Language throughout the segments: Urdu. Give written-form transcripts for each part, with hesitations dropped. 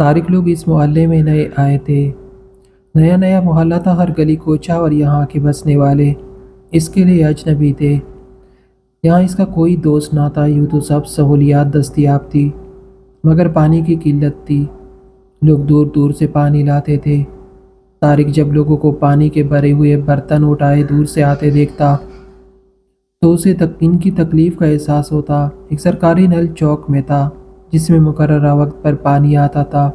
طارق لوگ اس محلے میں نئے آئے تھے۔ نیا نیا محلہ تھا، ہر گلی کوچہ اور یہاں کے بسنے والے اس کے لیے اجنبی تھے۔ یہاں اس کا کوئی دوست نہ تھا، یوں تو سب سہولیات دستیاب تھی مگر پانی کی قلت تھی۔ لوگ دور دور سے پانی لاتے تھے۔ طارق جب لوگوں کو پانی کے بھرے ہوئے برتن اٹھائے دور سے آتے دیکھتا تو اسے ان کی تکلیف کا احساس ہوتا۔ ایک سرکاری نل چوک میں تھا جس میں مقررہ وقت پر پانی آتا تھا۔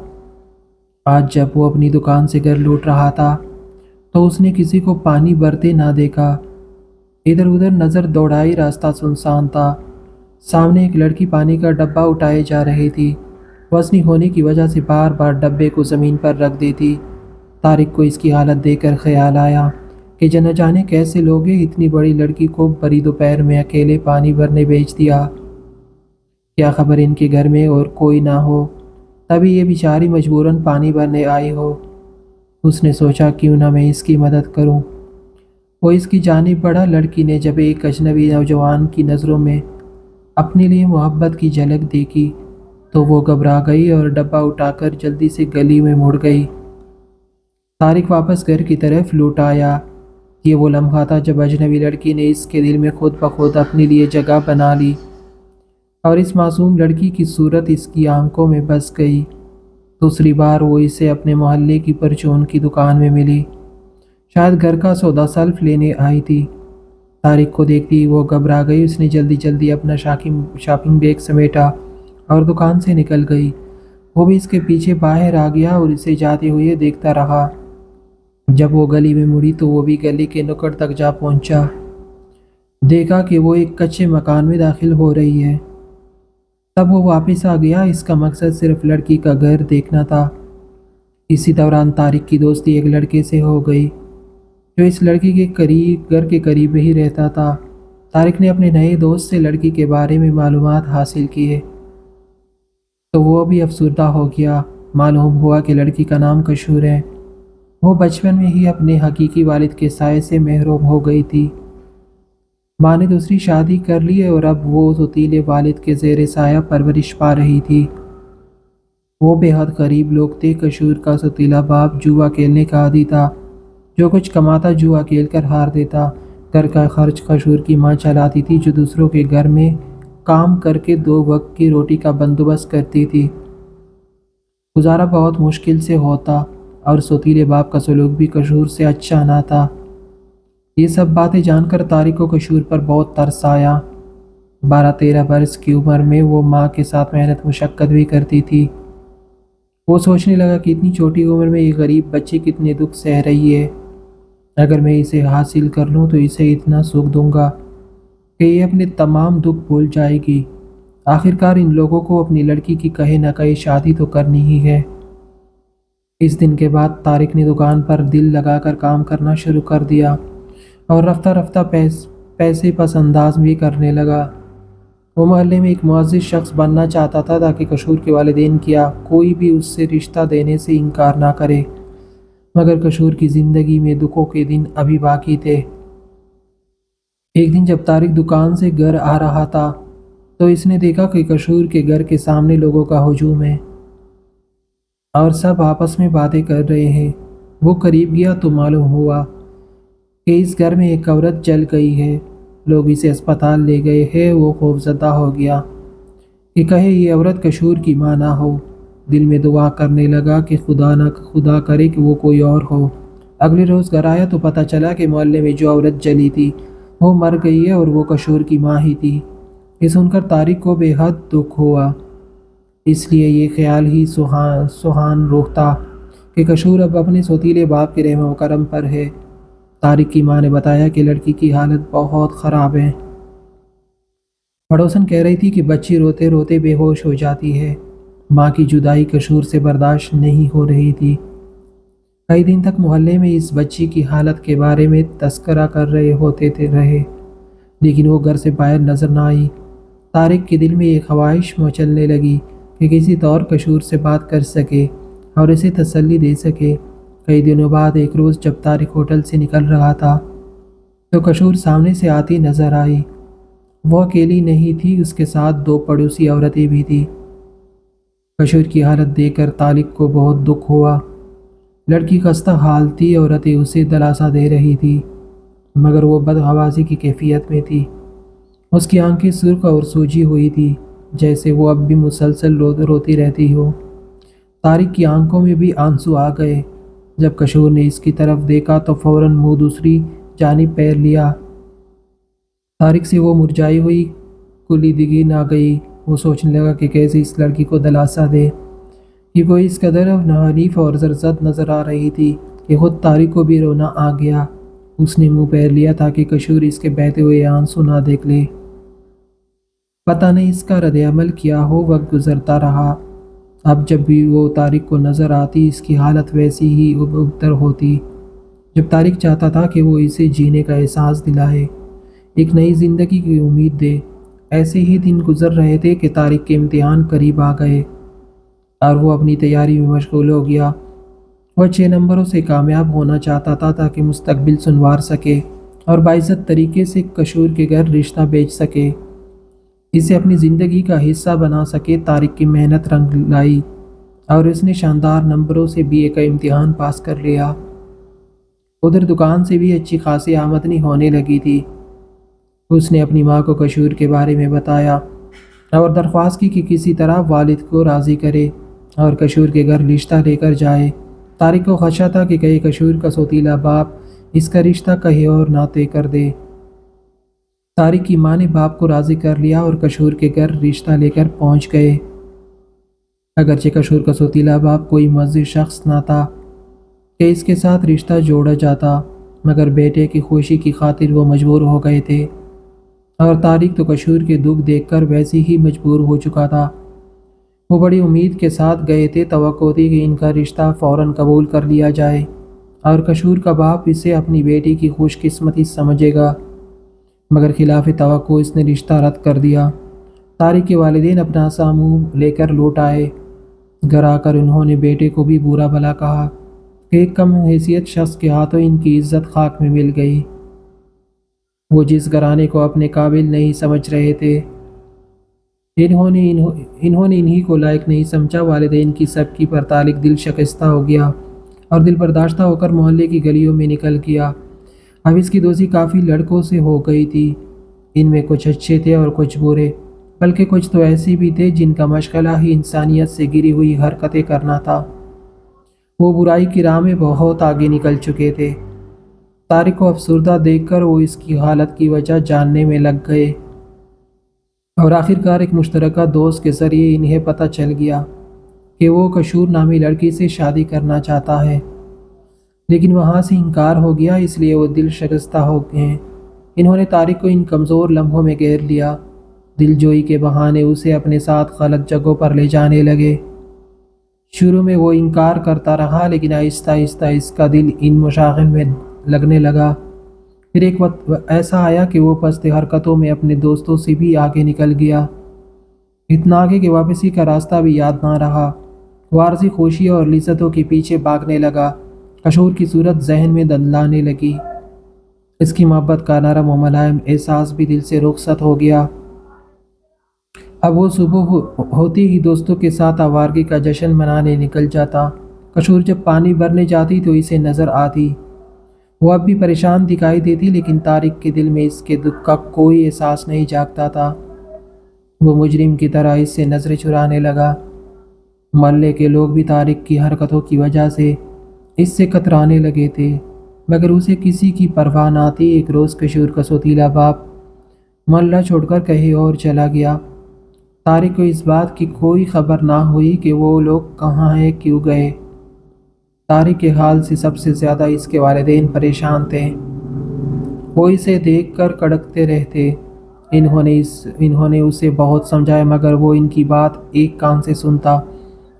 آج جب وہ اپنی دکان سے گھر لوٹ رہا تھا تو اس نے کسی کو پانی بھرتے نہ دیکھا۔ ادھر ادھر نظر دوڑائی، راستہ سنسان تھا۔ سامنے ایک لڑکی پانی کا ڈبہ اٹھائے جا رہی تھی۔ وزنی ہونے کی وجہ سے بار بار ڈبے کو زمین پر رکھ دیتی۔ طارق کو اس کی حالت دیکھ کر خیال آیا کہ نہ جانے کیسے لوگ ہیں، اتنی بڑی لڑکی کو بھری دوپہر میں اکیلے پانی بھرنے بھیج دیا۔ کیا خبر ان کے گھر میں اور کوئی نہ ہو، تبھی یہ بیچاری مجبوراً پانی بھرنے آئی ہو۔ اس نے سوچا کیوں نہ میں اس کی مدد کروں۔ وہ اس کی جانب بڑھا۔ لڑکی نے جب ایک اجنبی نوجوان کی نظروں میں اپنے لیے محبت کی جھلک دیکھی تو وہ گھبرا گئی اور ڈبہ اٹھا کر جلدی سے گلی میں مڑ گئی۔ طارق واپس گھر کی طرف لوٹ آیا۔ یہ وہ لمحہ تھا جب اجنبی لڑکی نے اس کے دل میں خود بخود اپنے لیے جگہ بنا لی اور اس معصوم لڑکی کی صورت اس کی آنکھوں میں بس گئی۔ دوسری بار وہ اسے اپنے محلے کی پرچون کی دکان میں ملی، شاید گھر کا سودا سلف لینے آئی تھی۔ طارق کو دیکھتی وہ گھبرا گئی۔ اس نے جلدی جلدی اپنا شاپنگ بیگ سمیٹا اور دکان سے نکل گئی۔ وہ بھی اس کے پیچھے باہر آ گیا اور اسے جاتے ہوئے دیکھتا رہا۔ جب وہ گلی میں مڑی تو وہ بھی گلی کے نکڑ تک جا پہنچا۔ دیکھا کہ وہ ایک کچے مکان میں داخل ہو رہی ہے۔ تب وہ واپس آ گیا۔ اس کا مقصد صرف لڑکی کا گھر دیکھنا تھا۔ اسی دوران طارق کی دوستی ایک لڑکے سے ہو گئی جو اس لڑکی کے گھر کے قریب ہی رہتا تھا۔ طارق نے اپنے نئے دوست سے لڑکی کے بارے میں معلومات حاصل کیے تو وہ بھی افسردہ ہو گیا۔ معلوم ہوا کہ لڑکی کا نام کشور ہے۔ وہ بچپن میں ہی اپنے حقیقی والد کے سائے سے محروم ہو گئی تھی۔ ماں نے دوسری شادی کر لی اور اب وہ سوتیلے والد کے زیر سایہ پرورش پا رہی تھی۔ وہ بے حد غریب لوگ تھے۔ کشور کا سوتیلا باپ جوا کھیلنے کا عادی تھا۔ جو کچھ کماتا جوا کھیل کر ہار دیتا۔ گھر کا خرچ کشور کی ماں چلاتی تھی جو دوسروں کے گھر میں کام کر کے 2 وقت کی روٹی کا بندوبست کرتی تھی۔ گزارا بہت مشکل سے ہوتا اور سوتیلے باپ کا سلوک بھی کشور سے اچھا نہ تھا۔ یہ سب باتیں جان کر طارق کو کشور پر بہت ترس آیا۔ 12-13 برس کی عمر میں وہ ماں کے ساتھ محنت مشقت بھی کرتی تھی۔ وہ سوچنے لگا کہ اتنی چھوٹی عمر میں یہ غریب بچی کتنے دکھ سہ رہی ہے۔ اگر میں اسے حاصل کر لوں تو اسے اتنا سکھ دوں گا کہ یہ اپنے تمام دکھ بھول جائے گی۔ آخرکار ان لوگوں کو اپنی لڑکی کی کہیں نہ کہیں شادی تو کرنی ہی ہے۔ اس دن کے بعد طارق نے دکان پر دل لگا کر کام کرنا شروع کر دیا اور رفتہ رفتہ پیسے پس انداز بھی کرنے لگا۔ وہ محلے میں ایک معزز شخص بننا چاہتا تھا تاکہ کشور کے والدین کیا کوئی بھی اس سے رشتہ دینے سے انکار نہ کرے، مگر کشور کی زندگی میں دکھوں کے دن ابھی باقی تھے۔ ایک دن جب طارق دکان سے گھر آ رہا تھا تو اس نے دیکھا کہ کشور کے گھر کے سامنے لوگوں کا ہجوم ہے اور سب آپس میں باتیں کر رہے ہیں۔ وہ قریب گیا تو معلوم ہوا کہ اس گھر میں ایک عورت جل گئی ہے۔ لوگ اسے اسپتال لے گئے ہیں۔ وہ خوفزدہ ہو گیا کہ کہیں یہ عورت کشور کی ماں نہ ہو۔ دل میں دعا کرنے لگا کہ خدا کرے کہ وہ کوئی اور ہو۔ اگلے روز گھر آیا تو پتہ چلا کہ محلے میں جو عورت جلی تھی وہ مر گئی ہے اور وہ کشور کی ماں ہی تھی۔ یہ سن کر طارق کو بے حد دکھ ہوا، اس لیے یہ خیال ہی سہان روح تھا کہ کشور اب اپنے سوتیلے باپ کے رحم و کرم پر ہے۔ طارق کی ماں نے بتایا کہ لڑکی کی حالت بہت خراب ہے۔ پڑوسن کہہ رہی تھی کہ بچی روتے روتے بے ہوش ہو جاتی ہے۔ ماں کی جدائی کشور سے برداشت نہیں ہو رہی تھی۔ کئی دن تک محلے میں اس بچی کی حالت کے بارے میں تذکرہ کر رہے رہے لیکن وہ گھر سے باہر نظر نہ آئی۔ طارق کے دل میں ایک خواہش مچلنے لگی کہ کسی طور کشور سے بات کر سکے اور اسے تسلی دے سکے۔ کئی دنوں بعد ایک روز جب طارق ہوٹل سے نکل رہا تھا تو کشور سامنے سے آتی نظر آئی۔ وہ اکیلی نہیں تھی، اس کے ساتھ 2 پڑوسی عورتیں بھی تھیں۔ کشور کی حالت دیکھ کر طارق کو بہت دکھ ہوا۔ لڑکی خستہ حال تھی، عورتیں اسے دلاسا دے رہی تھی، مگر وہ بدحواسی کی کیفیت میں تھی۔ اس کی آنکھیں سرخ اور سوجی ہوئی تھی، جیسے وہ اب بھی مسلسل روتی رہتی ہو۔ طارق کی آنکھوں میں بھی آنسو آ گئے۔ جب کشور نے اس کی طرف دیکھا تو فوراً منہ دوسری جانب پھیر لیا۔ طارق سے وہ مرجھائی ہوئی کلیدگی نہ گئی۔ وہ سوچنے لگا کہ کیسے اس لڑکی کو دلاسا دے۔ یہ کوئی اس قدر حنیف اور زرزد نظر آ رہی تھی کہ خود طارق کو بھی رونا آ گیا۔ اس نے منہ پھیر لیا تاکہ کشور اس کے بہتے ہوئے آنسو نہ دیکھ لے۔ پتہ نہیں اس کا رد عمل کیا ہو۔ وقت گزرتا رہا۔ اب جب بھی وہ طارق کو نظر آتی، اس کی حالت ویسی ہی ابتر ہوتی۔ جب طارق چاہتا تھا کہ وہ اسے جینے کا احساس دلائے، ایک نئی زندگی کی امید دے۔ ایسے ہی دن گزر رہے تھے کہ طارق کے امتحان قریب آ گئے اور وہ اپنی تیاری میں مشغول ہو گیا۔ وہ 6 نمبروں سے کامیاب ہونا چاہتا تھا تاکہ مستقبل سنوار سکے اور باعزت طریقے سے کشور کے گھر رشتہ بھیج سکے، اسے اپنی زندگی کا حصہ بنا سکے۔ طارق کی محنت رنگ لائی اور اس نے شاندار نمبروں سے BA کا امتحان پاس کر لیا۔ ادھر دکان سے بھی اچھی خاصی آمدنی ہونے لگی تھی۔ اس نے اپنی ماں کو کشور کے بارے میں بتایا اور درخواست کی کہ کسی طرح والد کو راضی کرے اور کشور کے گھر رشتہ لے کر جائے۔ طارق کو خدشہ تھا کہ کہیں کشور کا سوتیلا باپ اس کا رشتہ کہیں اور نہ طے کر دے۔ طارق کی ماں نے باپ کو راضی کر لیا اور کشور کے گھر رشتہ لے کر پہنچ گئے۔ اگرچہ کشور کا سوتیلا باپ کوئی معزز شخص نہ تھا کہ اس کے ساتھ رشتہ جوڑا جاتا، مگر بیٹے کی خوشی کی خاطر وہ مجبور ہو گئے تھے، اور طارق تو کشور کے دکھ دیکھ کر ویسے ہی مجبور ہو چکا تھا۔ وہ بڑی امید کے ساتھ گئے تھے، توقع تھی کہ ان کا رشتہ فوراً قبول کر لیا جائے اور کشور کا باپ اسے اپنی بیٹی کی خوش قسمتی سمجھے گا، مگر خلاف توقع اس نے رشتہ رد کر دیا۔ طارق کے والدین اپنا سا منہ لے کر لوٹ آئے۔ گھر آ کر انہوں نے بیٹے کو بھی برا بھلا کہا کہ ایک کم حیثیت شخص کے ہاتھوں ان کی عزت خاک میں مل گئی۔ وہ جس گھرانے کو اپنے قابل نہیں سمجھ رہے تھے، انہوں نے انہی کو لائق نہیں سمجھا۔ والدین کی سبکی پر طارق دل شکستہ ہو گیا اور دل برداشتہ ہو کر محلے کی گلیوں میں نکل گیا۔ اب اس کی دوستی کافی لڑکوں سے ہو گئی تھی۔ ان میں کچھ اچھے تھے اور کچھ برے، بلکہ کچھ تو ایسے بھی تھے جن کا مشغلہ ہی انسانیت سے گری ہوئی حرکتیں کرنا تھا۔ وہ برائی کی راہ میں بہت آگے نکل چکے تھے۔ طارق کو افسردہ دیکھ کر وہ اس کی حالت کی وجہ جاننے میں لگ گئے، اور آخرکار ایک مشترکہ دوست کے ذریعے انہیں پتہ چل گیا کہ وہ کشور نامی لڑکی سے شادی کرنا چاہتا ہے، لیکن وہاں سے انکار ہو گیا، اس لیے وہ دل شکستہ ہو گئے۔ انہوں نے طارق کو ان کمزور لمحوں میں گھیر لیا، دل جوئی کے بہانے اسے اپنے ساتھ غلط جگہوں پر لے جانے لگے۔ شروع میں وہ انکار کرتا رہا، لیکن آہستہ آہستہ اس کا دل ان مشاغل میں لگنے لگا۔ پھر ایک وقت ایسا آیا کہ وہ پست حرکتوں میں اپنے دوستوں سے بھی آگے نکل گیا، اتنا آگے کہ واپسی کا راستہ بھی یاد نہ رہا۔ وہ عارضی خوشی اور لذتوں کے پیچھے بھاگنے لگا۔ کشور کی صورت ذہن میں دندلانے لگی، اس کی محبت کا نرم و ملائم احساس بھی دل سے رخصت ہو گیا۔ اب وہ صبح ہوتی ہی دوستوں کے ساتھ آوارگی کا جشن منانے نکل جاتا۔ کشور جب پانی بھرنے جاتی تو اسے نظر آتی۔ وہ اب بھی پریشان دکھائی دیتی، لیکن طارق کے دل میں اس کے دکھ کا کوئی احساس نہیں جاگتا تھا۔ وہ مجرم کی طرح اس سے نظریں چرانے لگا۔ محلے کے لوگ بھی طارق کی حرکتوں کی وجہ سے اس سے کترانے لگے تھے، مگر اسے کسی کی پرواہ نہ تھی۔ ایک روز کشور کا سوتیلا باپ محلہ چھوڑ کر کہیں اور چلا گیا۔ طارق کو اس بات کی کوئی خبر نہ ہوئی کہ وہ لوگ کہاں ہیں، کیوں گئے۔ طارق کے حال سے سب سے زیادہ اس کے والدین پریشان تھے۔ وہ اسے دیکھ کر کڑکتے رہتے۔ انہوں نے اسے بہت سمجھایا، مگر وہ ان کی بات ایک کان سے سنتا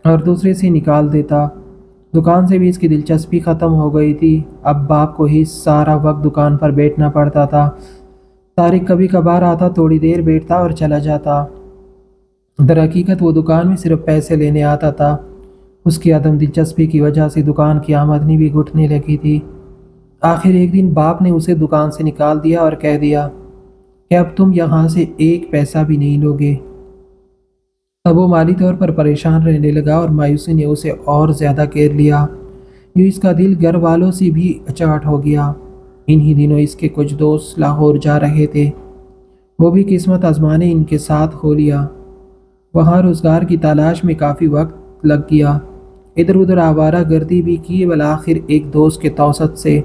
اور دوسرے سے نکال دیتا۔ دکان سے بھی اس کی دلچسپی ختم ہو گئی تھی۔ اب باپ کو ہی سارا وقت دکان پر بیٹھنا پڑتا تھا۔ طارق کبھی کبھار آتا، تھوڑی دیر بیٹھتا اور چلا جاتا۔ در حقیقت وہ دکان میں صرف پیسے لینے آتا تھا۔ اس کی عدم دلچسپی کی وجہ سے دکان کی آمدنی بھی گھٹنے لگی تھی۔ آخر ایک دن باپ نے اسے دکان سے نکال دیا اور کہہ دیا کہ اب تم یہاں سے ایک پیسہ بھی نہیں لوگے۔ تب وہ مالی طور پر پریشان رہنے لگا اور مایوسی نے اسے اور زیادہ گھیر لیا۔ یوں اس کا دل گھر والوں سے بھی اچاٹ ہو گیا۔ انہی دنوں اس کے کچھ دوست لاہور جا رہے تھے۔ وہ بھی قسمت آزمانے ان کے ساتھ ہو لیا۔ وہاں روزگار کی تلاش میں کافی وقت لگ گیا۔ ادھر ادھر آوارہ گردی بھی کی، بالآخر ایک دوست کے توسط سے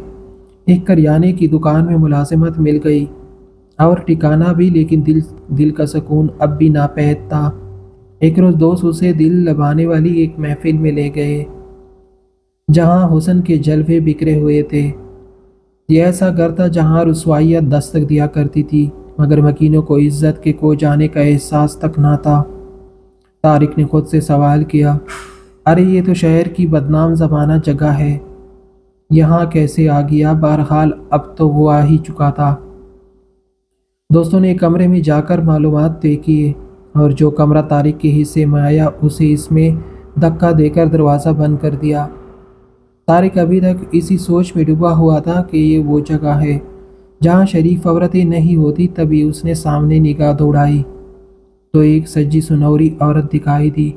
ایک کریانے کی دکان میں ملازمت مل گئی اور ٹھکانہ بھی، لیکن دل کا سکون اب بھی ناپید تھا۔ ایک روز دوست اسے دل لبھانے والی ایک محفل میں لے گئے جہاں حسن کے جلوے بکھرے ہوئے تھے۔ یہ ایسا گھر تھا جہاں رسوائیاں دستک دیا کرتی تھی، مگر مکینوں کو عزت کے کھو جانے کا احساس تک نہ تھا۔ طارق نے خود سے سوال کیا، ارے یہ تو شہر کی بدنام زمانہ جگہ ہے، یہاں کیسے آ گیا؟ بہرحال اب تو وہ آ ہی چکا تھا۔ دوستوں نے ایک کمرے میں جا کر معلومات طے کیے اور جو کمرہ طارق کے حصے میں آیا اسے اس میں دھکا دے کر دروازہ بند کر دیا۔ طارق ابھی تک اسی سوچ میں ڈوبا ہوا تھا کہ یہ وہ جگہ ہے جہاں شریف عورتیں نہیں ہوتی۔ تبھی اس نے سامنے نگاہ دوڑائی تو ایک سجی سنوری عورت دکھائی دی۔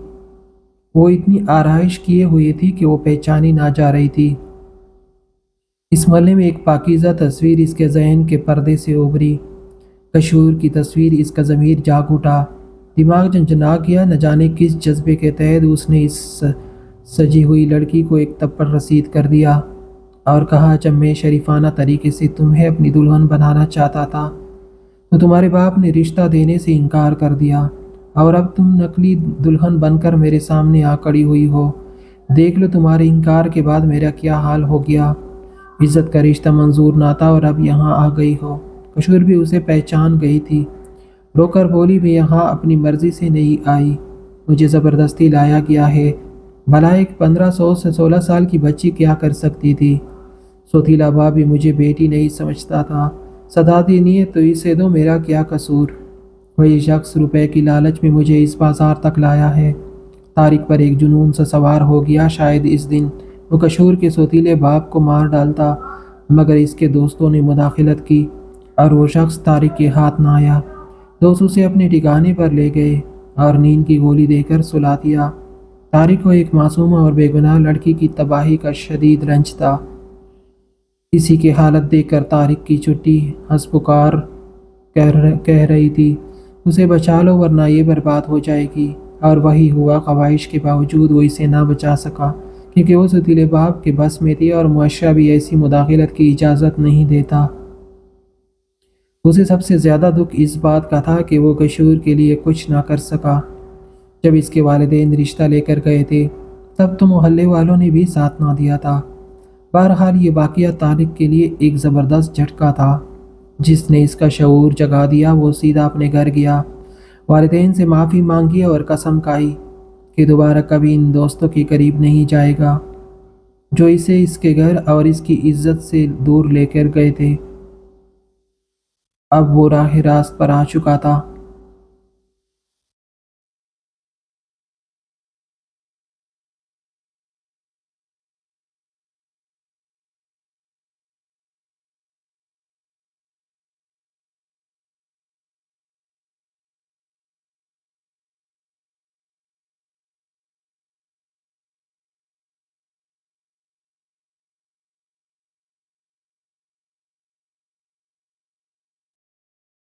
وہ اتنی آرائش کیے ہوئی تھی کہ وہ پہچانی نہ جا رہی تھی۔ اس محلے میں ایک پاکیزہ تصویر اس کے ذہن کے پردے سے ابھری۔ کشور کی تصویر، اس کا ضمیر جاگ اٹھا، دماغ جھنجھنا گیا۔ نہ جانے کس جذبے کے تحت اس نے اس سجی ہوئی لڑکی کو ایک تھپڑ رسید کر دیا اور کہا، جب میں شریفانہ طریقے سے تمہیں اپنی دلہن بنانا چاہتا تھا تو تمہارے باپ نے رشتہ دینے سے انکار کر دیا، اور اب تم نقلی دلہن بن کر میرے سامنے آ کھڑی ہوئی ہو۔ دیکھ لو تمہارے انکار کے بعد میرا کیا حال ہو گیا۔ عزت کا رشتہ منظور نہ تھا اور اب یہاں آ گئی ہو۔ کشور بھی اسے پہچان گئی تھی، رو کر بولی، میں یہاں اپنی مرضی سے نہیں آئی، مجھے زبردستی لایا گیا ہے۔ بھلا ایک 15 سے 16 سال کی بچی کیا کر سکتی تھی؟ سوتیلا باپ بھی مجھے بیٹی نہیں سمجھتا تھا۔ سدا دینی ہے تو اسے دو، میرا کیا قصور؟ وہی شخص روپے کی لالچ میں مجھے اس بازار تک لایا ہے۔ طارق پر ایک جنون سا سوار ہو گیا۔ شاید اس دن وہ کشور کے سوتیلے باپ کو مار ڈالتا، مگر اس کے دوستوں نے مداخلت کی اور وہ شخص طارق کے ہاتھ نہ آیا۔ دوست اسے اپنے ٹھکانے پر لے گئے اور نیند کی گولی دے کر سلا دیا۔ طارق کو ایک معصومہ اور بے گناہ لڑکی کی تباہی کا شدید رنج تھا۔ اسی کی حالت دیکھ کر طارق کی چھٹی ہنس پکار کہہ رہی تھی، اسے بچا لو ورنہ یہ برباد ہو جائے گی۔ اور وہی ہوا۔ خواہش کے باوجود وہ اسے نہ بچا سکا، کیونکہ وہ سوتیلے باپ کے بس میں تھی اور معاشرہ بھی ایسی مداخلت کی اجازت نہیں دیتا۔ اسے سب سے زیادہ دکھ اس بات کا تھا کہ وہ کشور کے لیے کچھ نہ کر سکا۔ جب اس کے والدین رشتہ لے کر گئے تھے تب تو محلے والوں نے بھی ساتھ نہ دیا تھا۔ بہرحال یہ واقعہ طارق کے لیے ایک زبردست جھٹکا تھا جس نے اس کا شعور جگا دیا۔ وہ سیدھا اپنے گھر گیا، والدین سے معافی مانگی اور قسم کھائی کہ دوبارہ کبھی ان دوستوں کے قریب نہیں جائے گا جو اسے اس کے گھر اور اس کی عزت سے دور لے کر گئے تھے۔ اب وہ راہ راست پر آ چکا تھا۔